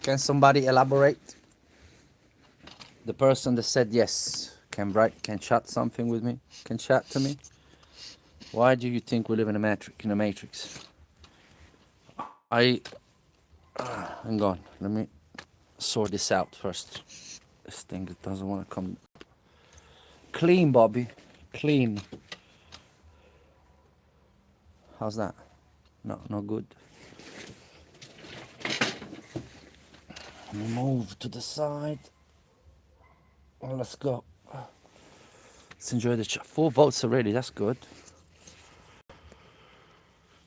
Can somebody elaborate? The person that said yes can write, can chat something with me, can chat to me. Why do you think we live in a matrix? In a matrix? Hang on. Let me sort this out first. This thing that doesn't want to come clean, Bobby. Clean. How's that? No, not good. Move to the side. Well, let's go. Let's enjoy the chat. 4 votes already. That's good.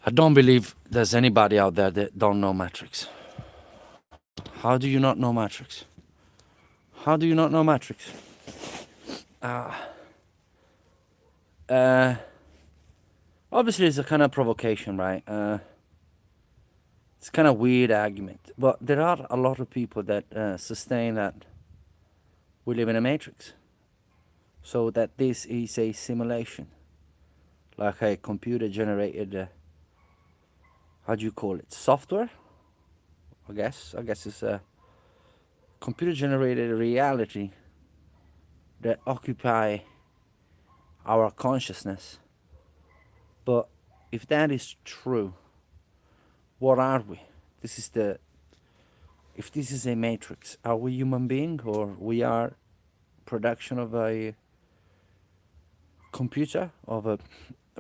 I don't believe there's anybody out there that don't know Matrix. How do you not know Matrix? How do you not know Matrix? Obviously, it's a kind of provocation, right? It's kind of weird argument, but there are a lot of people that sustain that we live in a matrix, so that this is a simulation, like a computer-generated. How do you call it? Software? I guess it's a computer-generated reality that occupy our consciousness. But if that is true, what are we? If this is a matrix, are we human being, or we are production of a computer, of a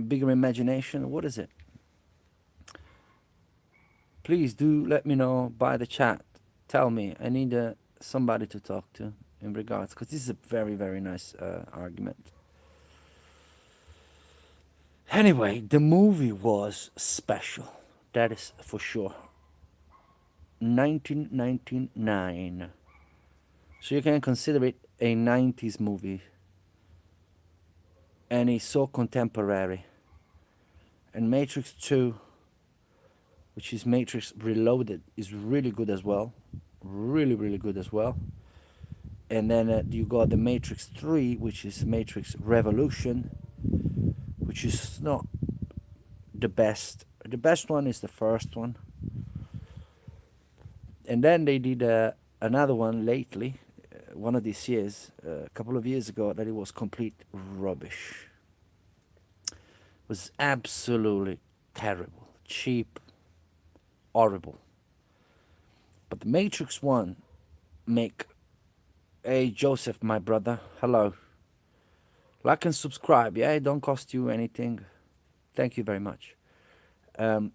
bigger imagination? What is it? Please do let me know by the chat. Tell me. I need somebody to talk to in regards, because this is a very, very nice argument. Anyway, the movie was special. That is for sure. 1999. So you can consider it a 90s movie. And it's so contemporary. And Matrix 2, which is Matrix Reloaded, is really good as well. Really, really good as well. And then you got the Matrix 3, which is Matrix Revolution, which is not the best. The best one is the first one. And then they did another one lately, one of these years, a couple of years ago, that it was complete rubbish. It was absolutely terrible, cheap, horrible. But the Matrix 1 make... Hey, Joseph, my brother, hello. Like and subscribe, yeah? It don't cost you anything. Thank you very much. But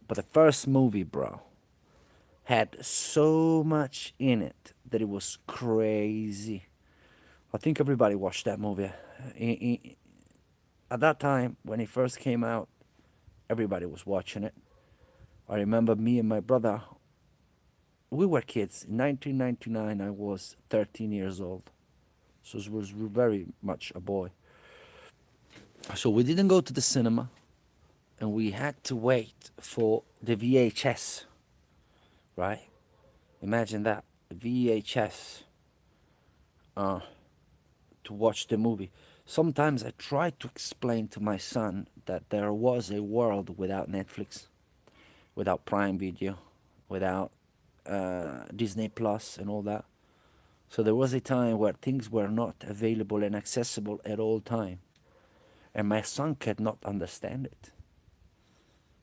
the first movie, bro, had so much in it that it was crazy. I think everybody watched that movie. At that time, when it first came out, everybody was watching it. I remember me and my brother, we were kids. In 1999, I was 13 years old. So I was very much a boy. So we didn't go to the cinema, and we had to wait for the VHS, right? Imagine that, VHS, to watch the movie. Sometimes I tried to explain to my son that there was a world without Netflix, without Prime Video, without Disney Plus and all that. So there was a time where things were not available and accessible at all time. And my son could not understand it.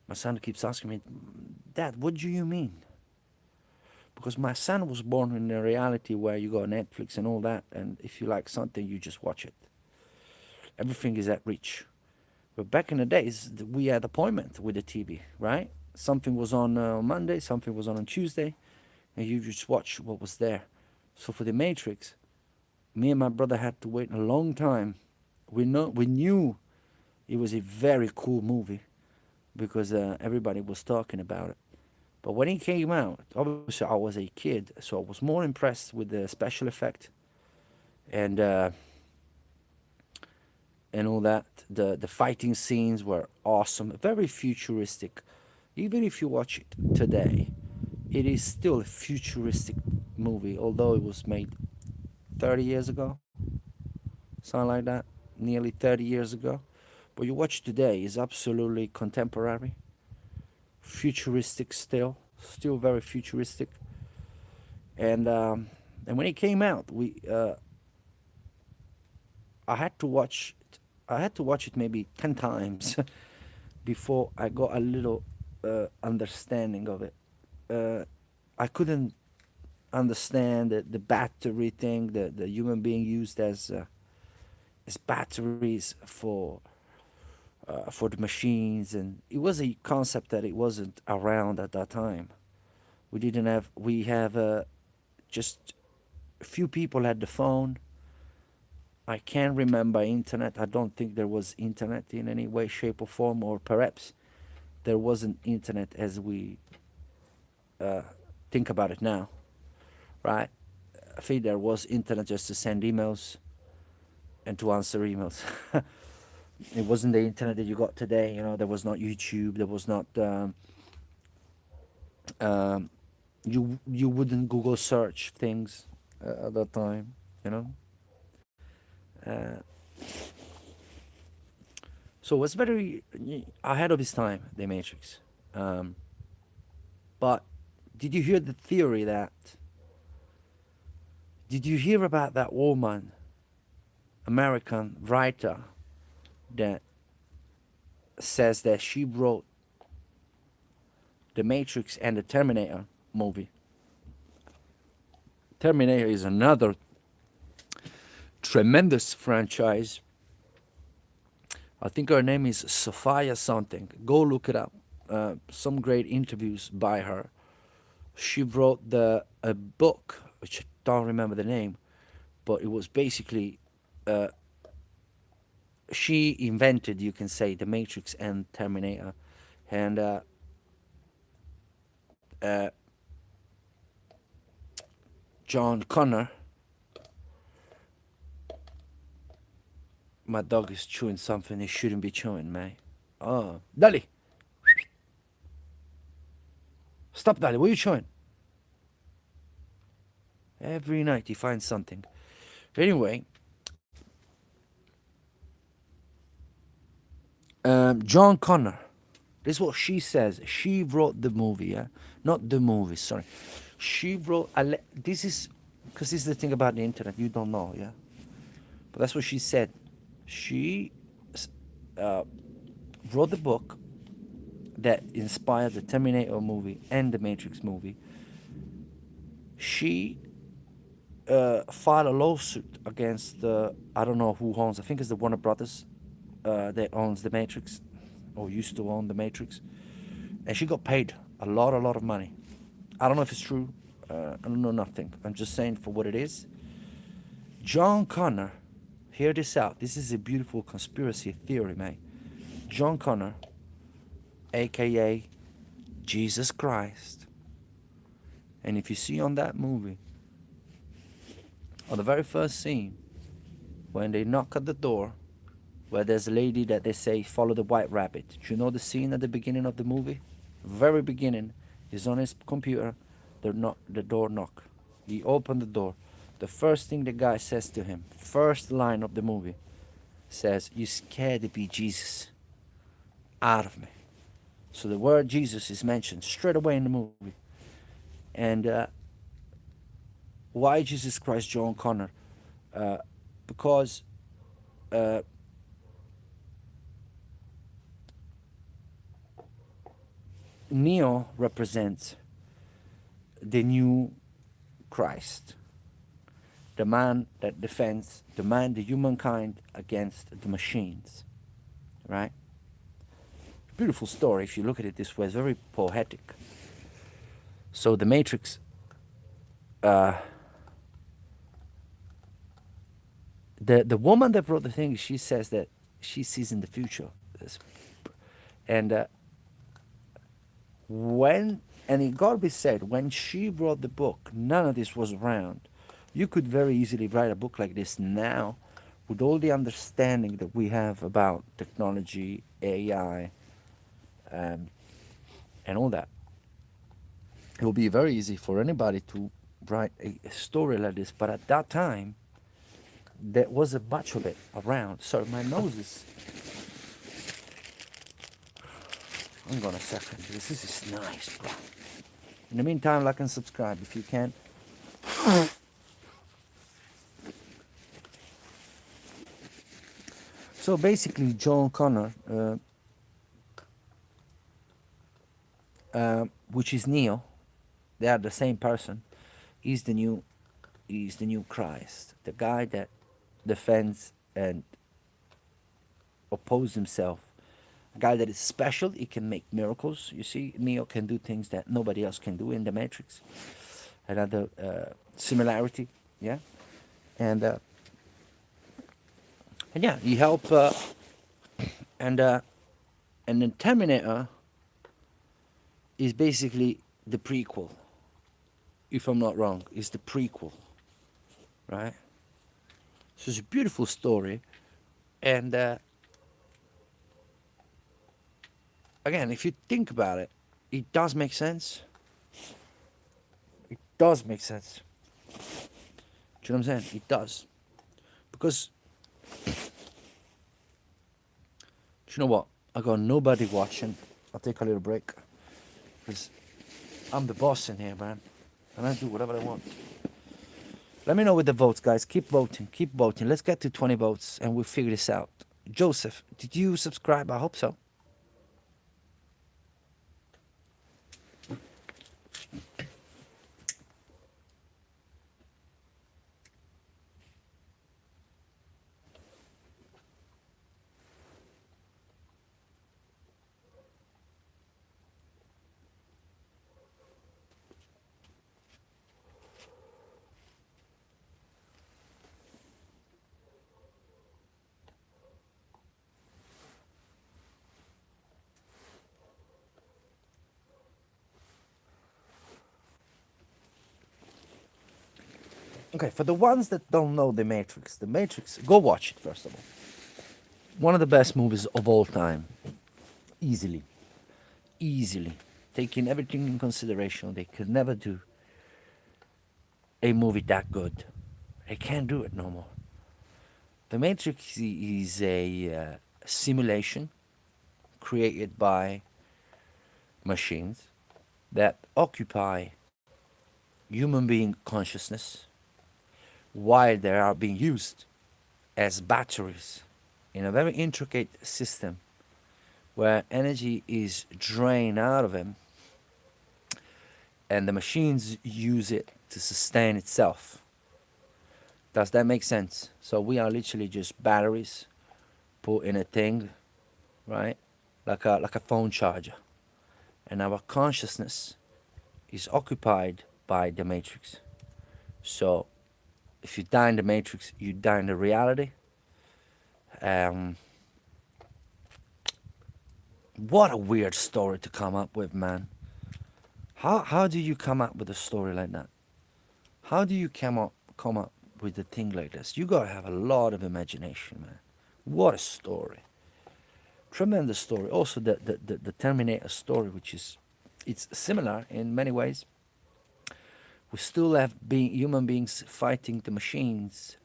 My son keeps asking me, Dad, what do you mean? Because my son was born in a reality where you got Netflix and all that, and if you like something, you just watch it. Everything is at reach. But back in the days, we had appointment with the TV, right? Something was on Monday, something was on Tuesday, and you just watch what was there. So for the Matrix, me and my brother had to wait a long time. We knew it was a very cool movie because everybody was talking about it. But when it came out, obviously I was a kid, so I was more impressed with the special effect and all that. The fighting scenes were awesome, very futuristic. Even if you watch it today, it is still a futuristic movie, although it was made 30 years ago, something like that, nearly 30 years ago. But you watch today, is absolutely contemporary, futuristic still very futuristic. And when it came out, I had to watch I had to watch it maybe 10 times before I got a little understanding of it. Uh, I couldn't understand the battery thing, the human being used as batteries for the machines, and it was a concept that it wasn't around at that time. We didn't have we have just a few people had the phone. I can't remember internet. I don't think there was internet in any way, shape, or form, or perhaps there wasn't internet as we uh, think about it now, right? I think there was internet just to send emails and to answer emails. It wasn't the internet that you got today. There was not YouTube. There was not. Um, you wouldn't Google search things at that time. You know. Uh, so it was very ahead of his time, The Matrix. Um, but did you hear the theory that? Did you hear about that woman, American writer, that says that she wrote The Matrix and the Terminator movie? Terminator is another tremendous franchise. I think her name is Sophia something. Go look it up. Some great interviews by her. She wrote a book, which I don't remember the name, but it was basically uh, she invented, you can say, the Matrix and Terminator, and uh, John Connor. My dog is chewing something he shouldn't be chewing, man. Oh, Dali, stop, Dali. What are you chewing? Every night he finds something. Anyway, John Connor. This is what she says. She wrote the movie, yeah? Not the movie, sorry. She wrote, this is, because this is the thing about the internet, you don't know, yeah? But that's what she said. She uh, wrote the book that inspired the Terminator movie and the Matrix movie. She filed a lawsuit against I don't know who owns, I think it's the Warner Brothers that owns the Matrix, or used to own the Matrix. And she got paid a lot of money. I don't know if it's true. I don't know nothing. I'm just saying for what it is. John Connor, hear this out. This is a beautiful conspiracy theory, man. John Connor, aka Jesus Christ. And if you see on that movie, on the very first scene, when they knock at the door, where there's a lady that they say follow the white rabbit. Do you know the scene at the beginning of the movie? Very beginning, he's on his computer, the door knock. He opened the door. The first thing the guy says to him, first line of the movie, says, "You scared to be Jesus out of me." So the word Jesus is mentioned straight away in the movie. And why Jesus Christ, John Connor? Because uh, Neo represents the new Christ, the man that defends the humankind against the machines, right? Beautiful story if you look at it this way. It's very poetic. So the Matrix, uh, the woman that wrote the thing, she says that she sees in the future, and when and it got to be said, when she wrote the book, none of this was around. You could very easily write a book like this now, with all the understanding that we have about technology, AI, um, and all that. It will be very easy for anybody to write a story like this. But at that time, there wasn't much of it around. Sorry, my nose is. Hang on a second. This is nice, bro. In the meantime, like and subscribe if you can. So basically, John Connor, which is Neo, they are the same person. Is the new, is the new Christ, the guy that defends and opposes himself. A guy that is special. He can make miracles. You see, Neo can do things that nobody else can do in the Matrix. Another similarity, yeah. And and yeah, he helped. And and then Terminator is basically the prequel. If I'm not wrong, is the prequel, right? So it's a beautiful story, and again, if you think about it, it does make sense. It does make sense. Do you know what I'm saying? It does, because do you know what? I got nobody watching. I'll take a little break because I'm the boss in here, man, and I do whatever I want. Let me know with the votes, guys. Keep voting. Keep voting. Let's get to 20 votes and we'll figure this out. Joseph, did you subscribe? I hope so. Okay, for the ones that don't know The Matrix, go watch it first of all. One of the best movies of all time. Easily. Easily. Taking everything in consideration, they could never do a movie that good. They can't do it no more. The Matrix is a simulation created by machines that occupy human being consciousness while they are being used as batteries in a very intricate system where energy is drained out of them and the machines use it to sustain itself. Does that make sense? So we are literally just batteries put in a thing, right? Like a phone charger. And our consciousness is occupied by the matrix. So if you die in the matrix, you die in the reality. Um, what a weird story to come up with, man. How do you come up with a story like that? How do you come up with a thing like this? You gotta have a lot of imagination, man. What a story! Tremendous story. Also, the Terminator story, which is it's similar in many ways. We still have being human beings fighting the machines,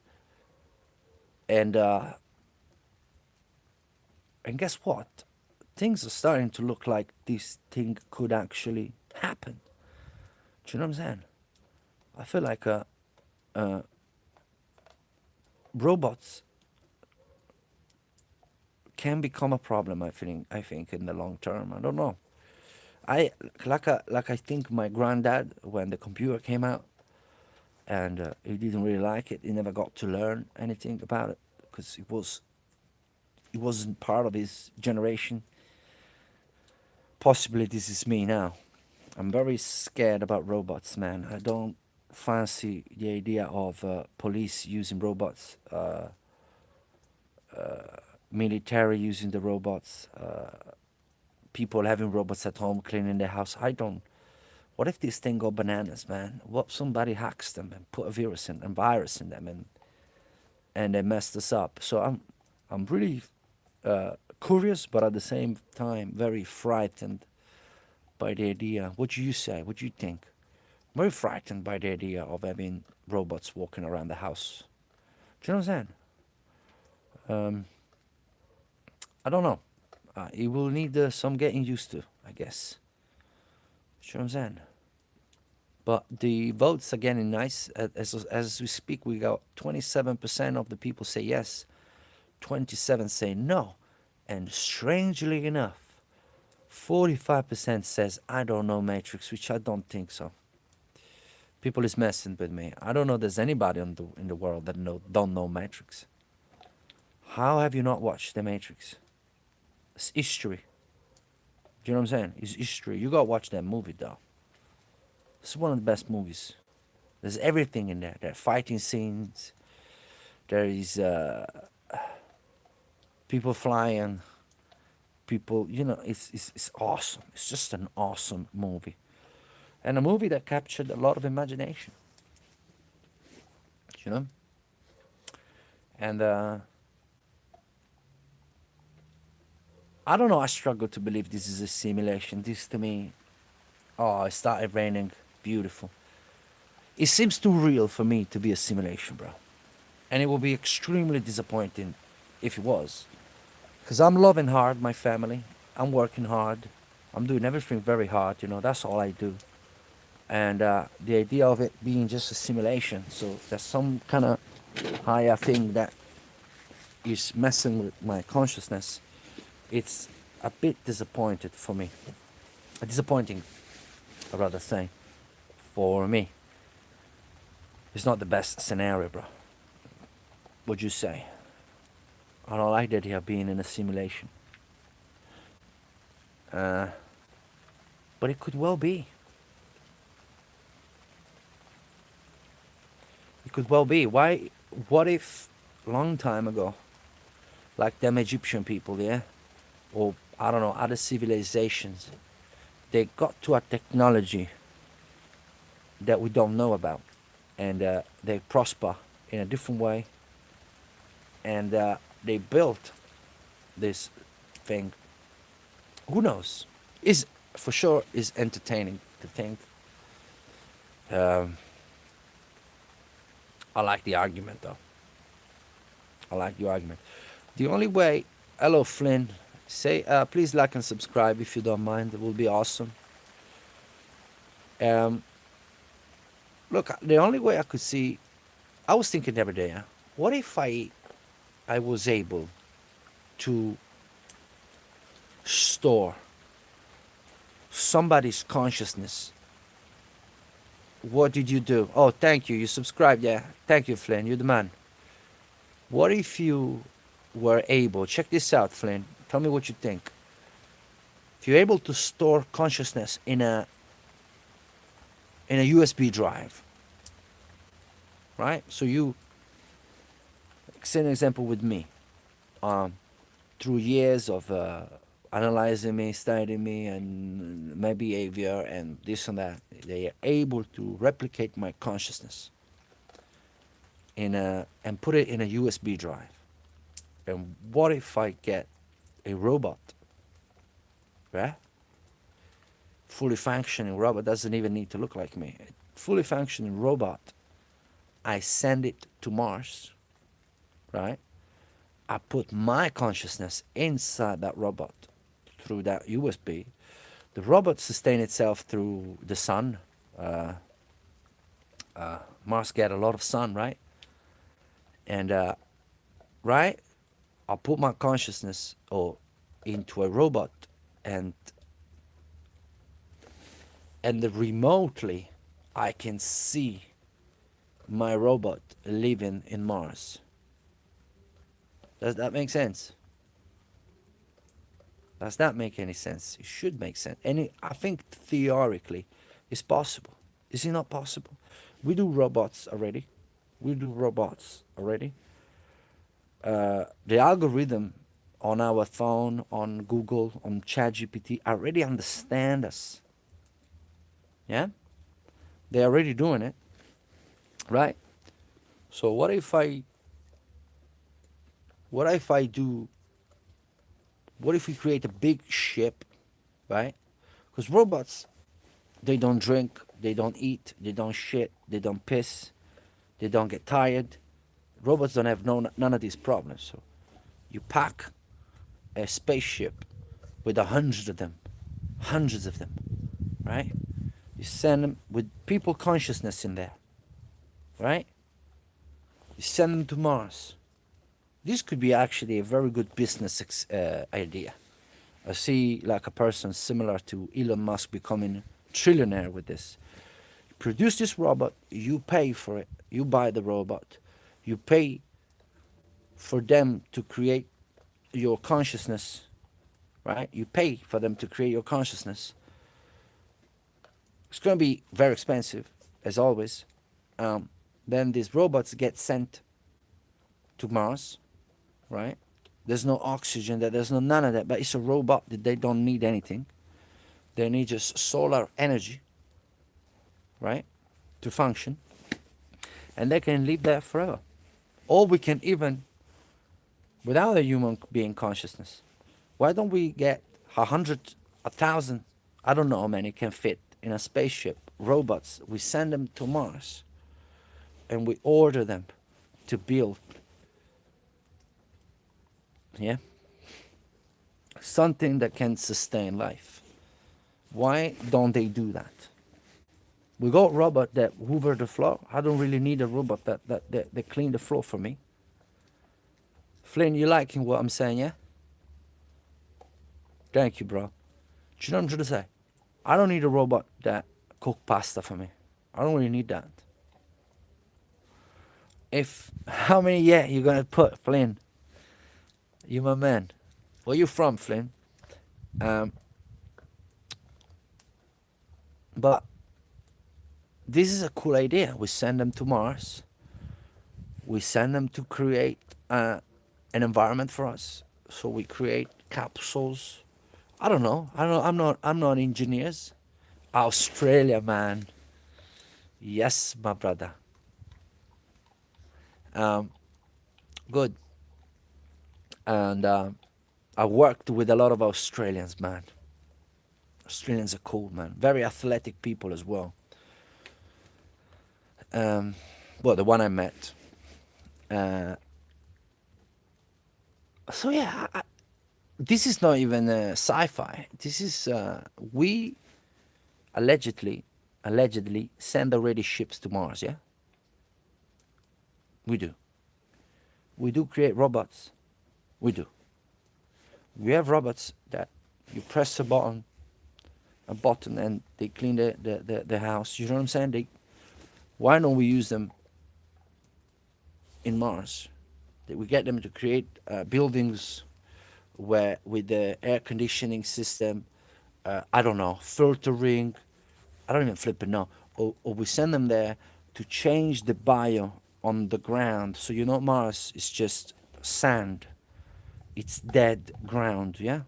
and guess what? Things are starting to look like this thing could actually happen. Do you know what I'm saying? I feel like uh, robots can become a problem. I think in the long term. I don't know. I think my granddad, when the computer came out, and he didn't really like it. He never got to learn anything about it because it wasn't part of his generation. Possibly this is me now. I'm very scared about robots, man. I don't fancy the idea of police using robots, military using the robots, people having robots at home cleaning their house. I don't. What if this thing go bananas, man? What if somebody hacks them and put a virus in them and they messed us up? So I'm really curious, but at the same time very frightened by the idea. What do you say? What do you think? I'm very frightened by the idea of having robots walking around the house. Do you know what I'm saying? I don't know. It will need some getting used to, I guess. Do you know what I'm saying? But the votes are getting nice. As we speak, we got 27% of the people say yes, 27 say no, and strangely enough, 45% says I don't know Matrix, which I don't think so. People is messing with me. I don't know there's anybody in the world that don't know Matrix. How have you not watched The Matrix? It's history. Do you know what I'm saying? It's history. You gotta watch that movie though. It's one of the best movies. There's everything in there. There are fighting scenes. There is people flying. People, it's awesome. It's just an awesome movie, and a movie that captured a lot of imagination. You know, and I don't know. I struggle to believe this is a simulation. This to me, oh, it started raining. Beautiful. It seems too real for me to be a simulation, bro. And it will be extremely disappointing if it was. Because I'm loving hard my family. I'm working hard. I'm doing everything very hard, that's all I do. And the idea of it being just a simulation, so there's some kind of higher thing that is messing with my consciousness, it's a bit disappointed for me. Disappointing, I'd rather say, for me. It's not the best scenario, bro. What'd you say? I don't like the idea of being in a simulation. But it could well be. It could well be. Why? What if, long time ago, like them Egyptian people, yeah, or I don't know, other civilizations, they got to a technology that we don't know about, and they prosper in a different way, and they built this thing. Who knows? Is for sure is entertaining to think. Um, I like the argument though. I like the argument. The only way, hello Flynn, say please like and subscribe if you don't mind. It will be awesome. Um, Look, the only way I could see, I was thinking the other day, what if I was able to store somebody's consciousness? What did you do? Oh, thank you. You subscribed. Yeah. Thank you, Flynn. You're the man. What if you were able, check this out, Flynn. Tell me what you think. If you're able to store consciousness in a USB drive, right? So you, say an example with me. Through years of analyzing me, studying me, and my behavior, and this and that, they are able to replicate my consciousness and put it in a USB drive. And what if I get a robot, right? Fully functioning robot, doesn't even need to look like me. A fully functioning robot. I send it to Mars, right? I put my consciousness inside that robot through that USB. The robot sustains itself through the sun. Mars get a lot of sun, right? And right, I'll put my consciousness into a robot, and remotely I can see my robot living in Mars. Does that make sense? Does that make any sense? It should make sense. And I think theoretically it's possible. Is it not possible? We do robots already. The algorithm on our phone, on Google, on ChatGPT already understand us. Yeah? They're already doing it. Right? So what if we create a big ship, right? Because robots, they don't drink, they don't eat, they don't shit, they don't piss, they don't get tired. Robots don't have none of these problems. So you pack a spaceship with hundreds of them, right? You send them with people consciousness in there, right? You send them to Mars. This could be actually a very good business idea. I see like a person similar to Elon Musk becoming trillionaire with this. Produce this robot, you pay for it, you buy the robot, you pay for them to create your consciousness, right? You pay for them to create your consciousness. It's going to be very expensive, as always. Then these robots get sent to Mars, right? There's no oxygen there, there's no none of that, but it's a robot that they don't need anything. They need just solar energy, right, to function. And they can live there forever. Or we can even, without a human being consciousness, why don't we get 100, 1,000, I don't know how many can fit in a spaceship, robots, we send them to Mars and we order them to build, yeah, something that can sustain life. Why don't they do that? We got robot that hoover the floor. I don't really need a robot that clean the floor for me. Flynn, you liking what I'm saying, yeah? Thank you, bro. Do you know what I'm trying to say? I don't need a robot that cook pasta for me. I don't really need that. How many you gonna put, Flynn? You my man. Where you from, Flynn? But this is a cool idea. We send them to Mars. We send them to create an environment for us. So we create capsules. I don't know. I'm not engineers. Australia, man. Yes, my brother. Good. And I worked with a lot of Australians, man. Australians are cool, man. Very athletic people as well. Well, the one I met. So yeah, this is not even sci-fi. This is we allegedly send already ships to Mars. Yeah, we do. We do create robots. We do. We have robots that you press a button, and they clean the house. You know what I'm saying? Why don't we use them in Mars? That we get them to create buildings where with the air conditioning system, I don't know, filtering. I don't even flip it now. Or we send them there to change the bio on the ground. So Mars is just sand. It's dead ground, yeah?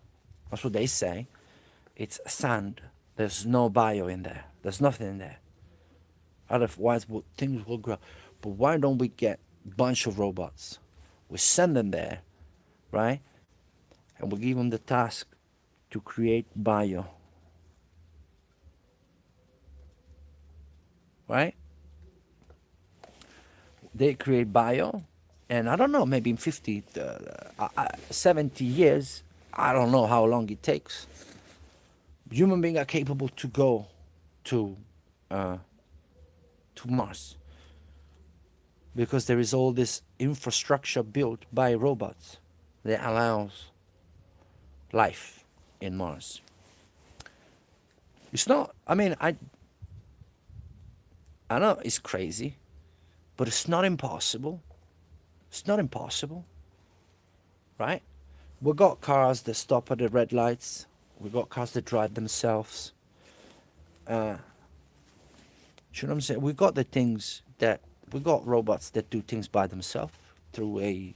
That's what they say. It's sand. There's no bio in there. There's nothing in there. Otherwise, things will grow. But why don't we get a bunch of robots? We send them there, right? And we give them the task to create bio. Right? They create bio, and I don't know, maybe in 50, 70 years, I don't know how long it takes. Human beings are capable to go to Mars because there is all this infrastructure built by robots that allows life in Mars. It's not, I mean, I know it's crazy, but it's not impossible. It's not impossible, right? We got cars that stop at the red lights. We got cars that drive themselves. You know what I'm saying? We got we got robots that do things by themselves through an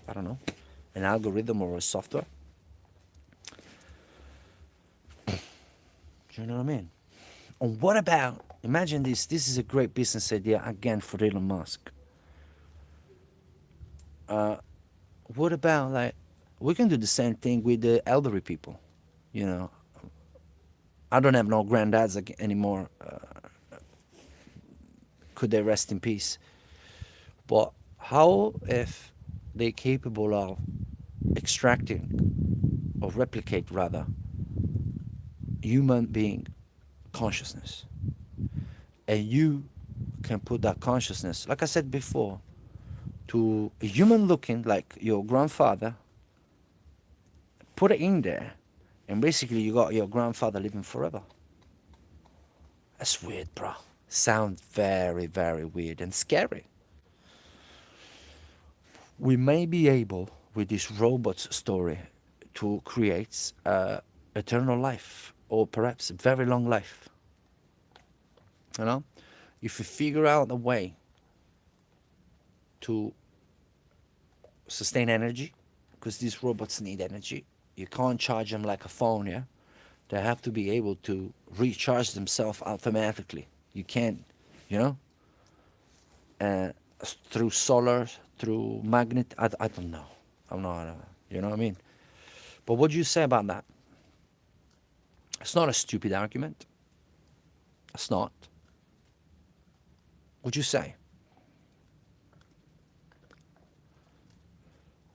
algorithm or a software. Do you know what I mean? And what about, imagine this is a great business idea again for Elon Musk. What about we can do the same thing with the elderly people, I don't have no granddads anymore. Could they rest in peace? But how if they're capable of extracting or replicate rather human being consciousness? And you can put that consciousness, like I said before, to a human looking like your grandfather, put it in there, and basically you got your grandfather living forever. That's weird, bro. Sounds very, very weird and scary. We may be able, with this robot's story, to create eternal life, or perhaps a very long life. You know, if you figure out a way to sustain energy, because these robots need energy. You can't charge them like a phone, yeah? They have to be able to recharge themselves automatically. You can't, you know, uh, through solar, through magnet. I don't know. I'm not, you know what I mean? But what do you say about that? It's not a stupid argument. It's not. What'd you say?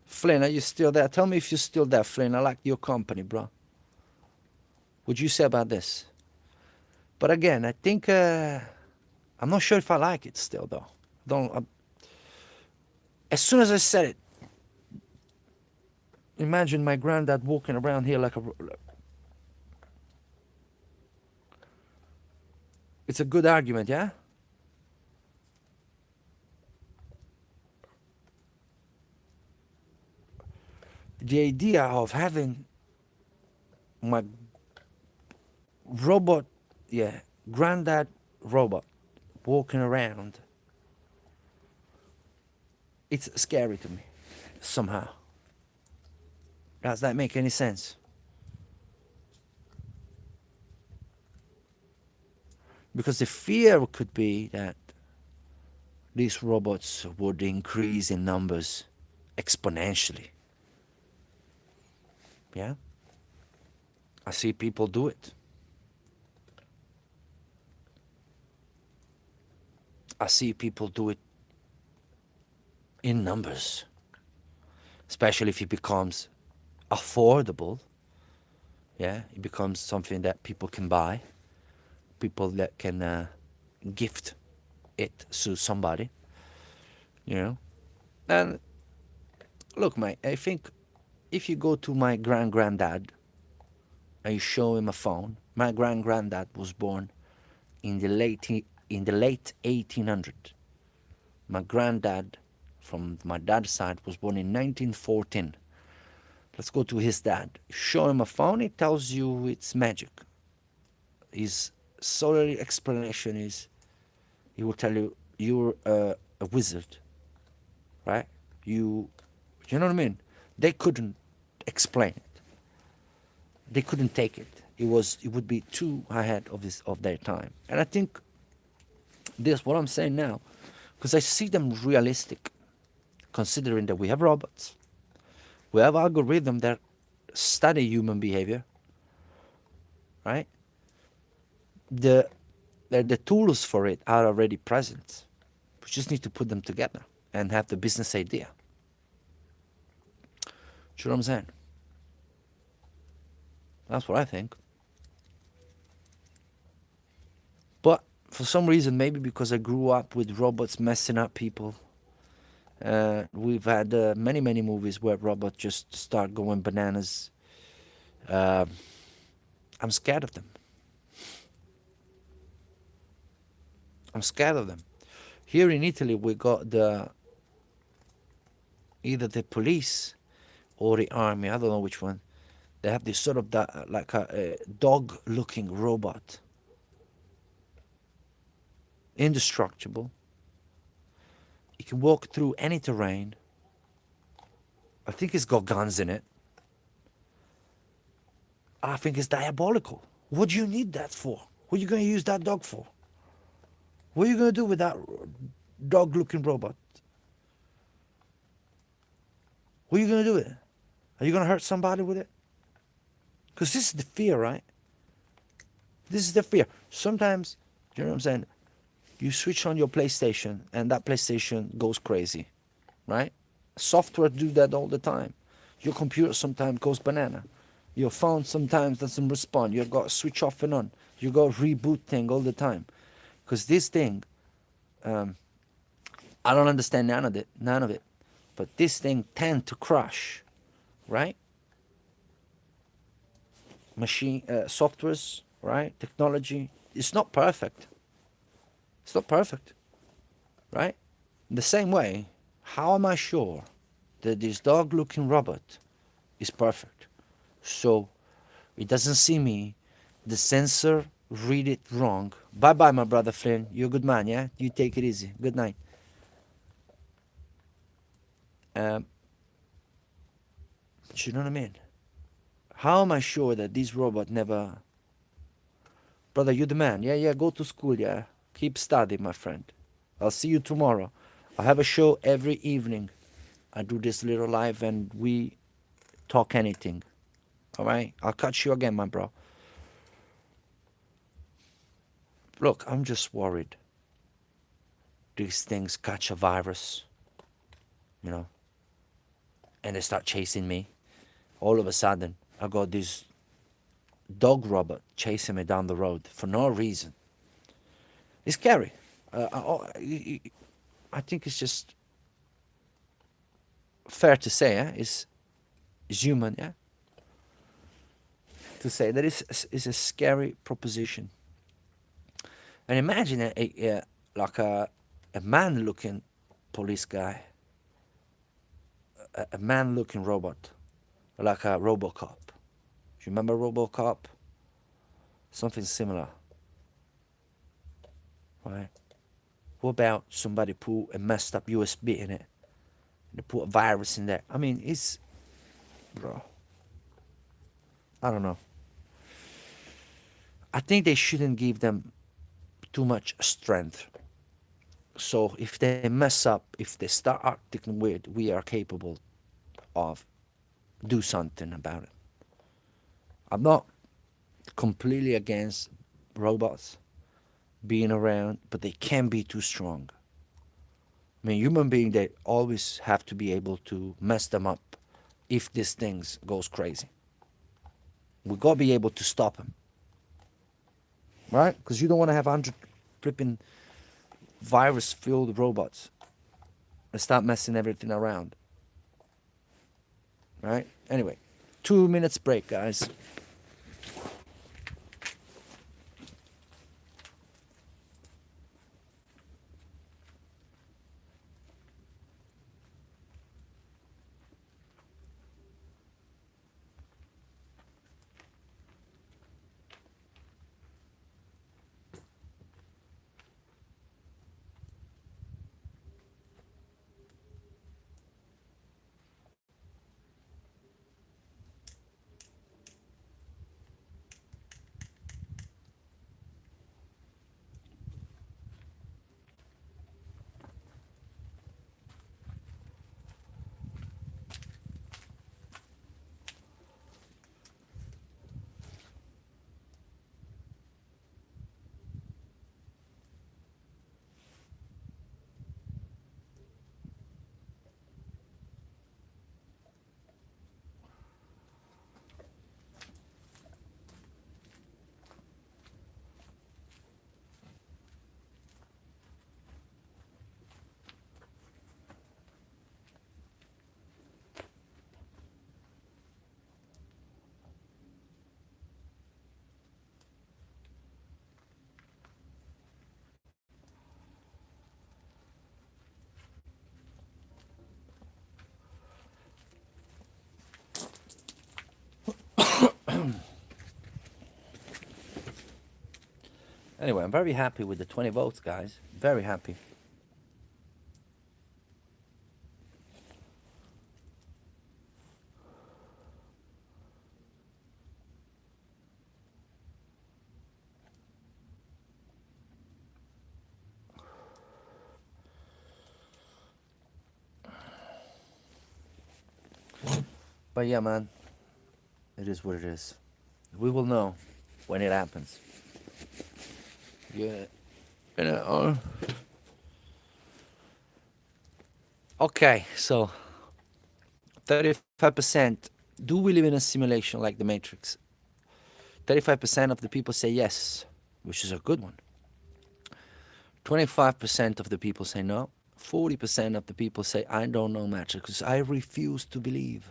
Flynn, are you still there? Tell me if you're still there, Flynn. I like your company, bro. What'd you say about this? But again, I think I'm not sure if I like it still, though. As soon as I said it, imagine my granddad walking around here like a. It's a good argument, yeah? The idea of having my robot, yeah, granddad robot walking around, it's scary to me, somehow. Does that make any sense? Because the fear could be that these robots would increase in numbers exponentially. Yeah? I see people do it. I see people do it in numbers, especially if it becomes affordable. Yeah, it becomes something that people can buy, people that can gift it to somebody, you know. And look, mate, I think if you go to my granddad and you show him a phone, my granddad was born in the late 1800s. My granddad, from my dad's side, was born in 1914. Let's go to his dad. Show him a phone, he tells you it's magic. His solely explanation is, he will tell you, you're a wizard, right? You know what I mean? They couldn't explain it. They couldn't take it. It would be too ahead of their time. And I think this, what I'm saying now, because I see them realistic, considering that we have robots, we have algorithms that study human behavior, right? The tools for it are already present. We just need to put them together and have the business idea. Do you know what I'm saying? That's what I think. But for some reason, maybe because I grew up with robots messing up people, we've had many movies where robots just start going bananas. I'm scared of them. I'm scared of them. Here in Italy, we got either the police or the army. I don't know which one. They have this sort of like a dog-looking robot, indestructible. It can walk through any terrain. I think it's got guns in it. I think it's diabolical. What do you need that for? What are you going to use that dog for? What are you going to do with that dog-looking robot? What are you going to do with it? Are you going to hurt somebody with it? Because this is the fear, right? This is the fear. Sometimes, you know what I'm saying? You switch on your PlayStation and that PlayStation goes crazy, right? Software do that all the time. Your computer sometimes goes banana. Your phone sometimes doesn't respond. You got switch off and on. You got reboot thing all the time. Because this thing, I don't understand none of it. But this thing tend to crash, right? Machine, softwares, right? Technology. It's not perfect. It's not perfect, right? In the same way, how am I sure that this dog-looking robot is perfect? So it doesn't see me. The sensor read it wrong. Bye bye, my brother Flynn. You're a good man, yeah? You take it easy. Good night. Um, you know what I mean? How am I sure that this robot never. Brother, you the man. Yeah, yeah, go to school, yeah. Keep studying, my friend. I'll see you tomorrow. I have a show every evening. I do this little live and we talk anything. All right? I'll catch you again, my bro. Look, I'm just worried. These things catch a virus, you know, and they start chasing me. All of a sudden, I got this dog robot chasing me down the road for no reason. It's scary. I think it's just fair to say, it's human, yeah, to say that it's a scary proposition. And imagine like a man-looking police guy, a man-looking robot, like a RoboCop. Do you remember RoboCop? Something similar, right? What about somebody put a messed up USB in it? They put a virus in there. I mean, it's, bro. I don't know. I think they shouldn't give them too much strength. So if they mess up, if they start acting weird, we are capable of do something about it. I'm not completely against robots being around, but they can be too strong. I mean, human beings, they always have to be able to mess them up if these things goes crazy. We gotta be able to stop them, right? Because you don't want to have 100 flipping virus-filled robots and start messing everything around, right? Anyway, 2 minutes break, guys. Anyway, I'm very happy with the 20 votes, guys. Very happy. But yeah, man, it is what it is. We will know when it happens. Yeah. You know, okay, so 35%. Do we live in a simulation like the Matrix? 35% of the people say yes, which is a good one. 25% of the people say no. 40% of the people say, I don't know Matrix because I refuse to believe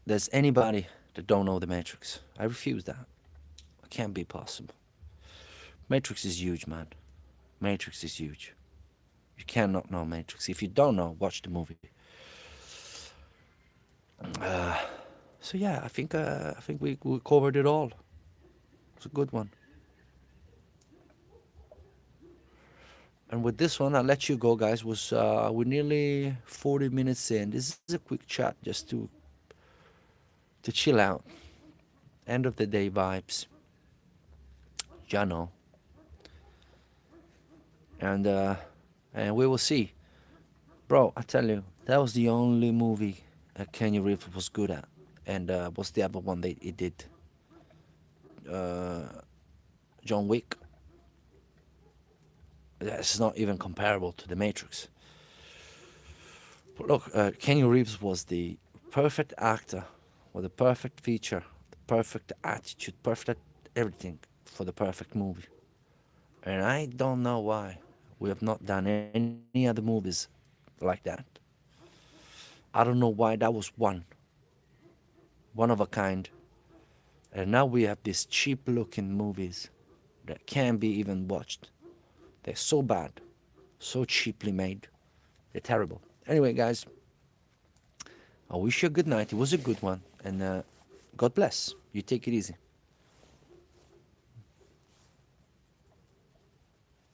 there's anybody that don't know the Matrix. I refuse that. It can't be possible. Matrix is huge, man. Matrix is huge. You cannot know Matrix. If you don't know, watch the movie. So yeah, I think we covered it all. It's a good one. And with this one, I'll let you go, guys. Was We're nearly 40 minutes in. This is a quick chat just to chill out. End of the day vibes. Ya know. And we will see. Bro, I tell you, that was the only movie Kenny Reeves was good at. And what's the other one that he did? Uh, John Wick. It's not even comparable to The Matrix. But look, Kenny Reeves was the perfect actor with the perfect feature, the perfect attitude, perfect everything for the perfect movie. And I don't know why we have not done any other movies like that. I don't know why that was one of a kind. And now we have these cheap looking movies that can't be even watched. They're so bad, so cheaply made. They're terrible. Anyway, guys, I wish you a good night. It was a good one. And God bless. You take it easy.